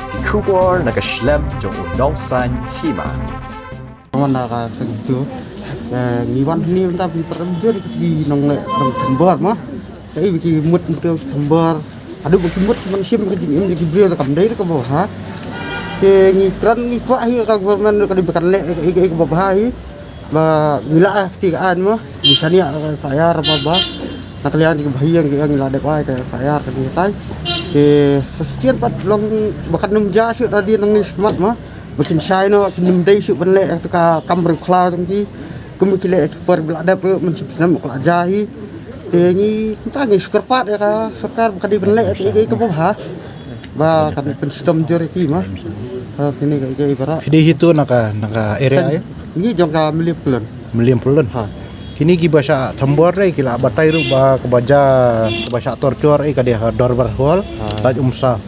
die kubor nakaslem jong unongsan hima. Mana ka sentu ngiwan ni tapi perempuan di nong sembar mah kai biki mut ke sembar ada biki mut semen sim ke jing im di brio kam dai ke bawah ke ngikran ngikwa hi ka government ka dibekan le ke bawah hi ba ngila tigaan mah bisa ni saya apa nak kalian di bahaya yang ngila dek wae ke saya ke tai ke sesian pat long bakat num ja syu tadi nang ni semat mah bikin saya no kin dai syu ben le ka kamber kla tong ki kum ki le per belada pro men senam kla jahi te ni ta ngi sukar pat ya ka sarkar bukan di ben le ke bawah ba kan pen sistem jori ki mah ini ke ibara Di situ naka area ini jangka milian pulun. Kini ki bahasa Tambor kila batai ru ba kebaja bahasa torcor kadi dor berhol taj umsa.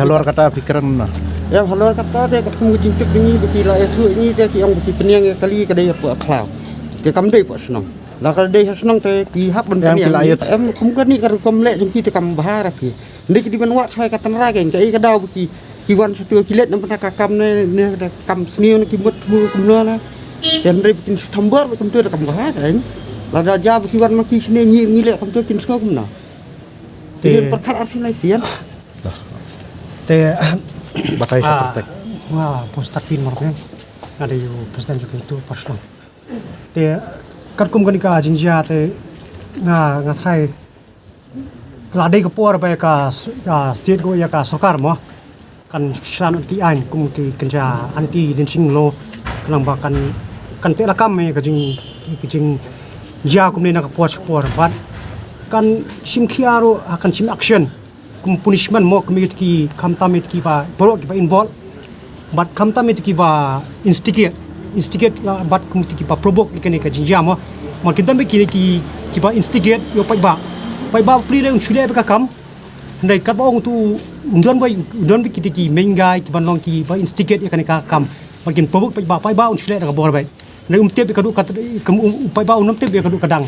Luar kata pikiran na. Yang halal kata dia kat kumu jingkep ini bikila itu ini dia ki yang biki peniang kali kadai apa klau. Ke kam dei pak senang. La kadai senang te ki hap ben peniang. Em kum kan ni kar kom le jung ki te kam bahar pi. Ndek di ben wat sai katan ragen kai kadau biki kiwan satu kilet nampak kakam ne kam seniun kimut kumno na dan dari bikin Tambor bikin tu kam bahar kan lada jab kiwan maki seni ngile kam tu kin sko kumna ten perkara asin lai sian te Batai seperti. wah postakin marne ada yo presiden juga itu personal te kat kum kan ka jinja te nga trai kelade ke por ba ka state go ya ka sarkar mo kan syaran ki ain kum ki kenja anti lynching law lang ba kan te lakam me ka jing ja kum ni na ka por bat kan sim khiaro akan sim action kum punishment mo kum ki kam tamit ki ba boro ki ba involve bat kam tamit ki ba instigate bat kum ki ba provoke ni ka jinja mo kita be ki ba instigate yo pai ba pri le chule ba kam ndai kat ba ong tu undon ba ki mengai ki ban long ki ba instigate ya kan ka kam makin provoke pai ba ong chule ka bor bai ndai tep ka du kat pai ba ong tep ka du kadang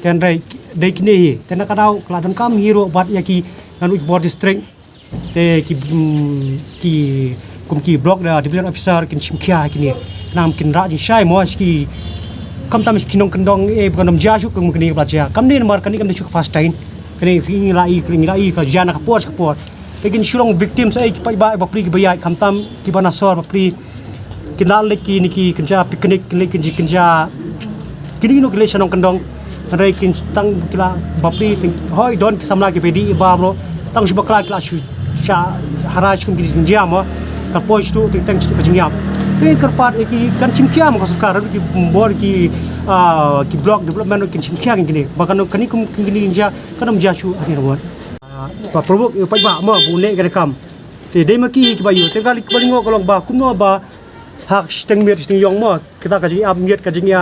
dan dai kini tena kadau keladan kam hero bat ya ki anu bor district te ki block da division officer kin chimkia kini nam kin ra ji shai mo ki kam tam kinong kendong bukan nom jaju kum kini baca kam ni mar kani kam de chuk fast time kini ngilai ka jana ka por lekin shurong victim sai pai ba pri bayai kam tam ki bana sor pri kinal le ki niki kenja piknik kenja kini no kile sanong kendong rai kin tang kila bapri hoi don ki samla ki pedi ba bro tang shu bakla kila shu sha haraj kum ki jinja mo ka poj tu tang stu ka jingyam ke kerpat ki kan chimkia mo ka sukar ki bor ki block development kin chimkia kini bahkan kani kum kini jinja kanam jashu ani ro pa provoke pai ba mo bune ka kam te dei maki ki bayu te kali balingo kolong ba kumno ba hak steng miet steng yong mo kita ka jingi miet ka jingi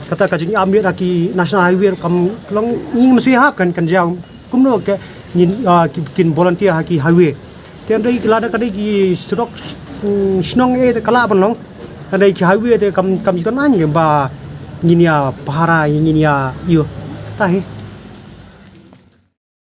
kata ka jingi miet ki national highway kam kolong ni masui hap kan jang kumno ke kin volunteer ki highway te dei kilada ka dei ki strok snong kala banlong dei ki highway te kam ton an ba nginia pahara nginia yo tahi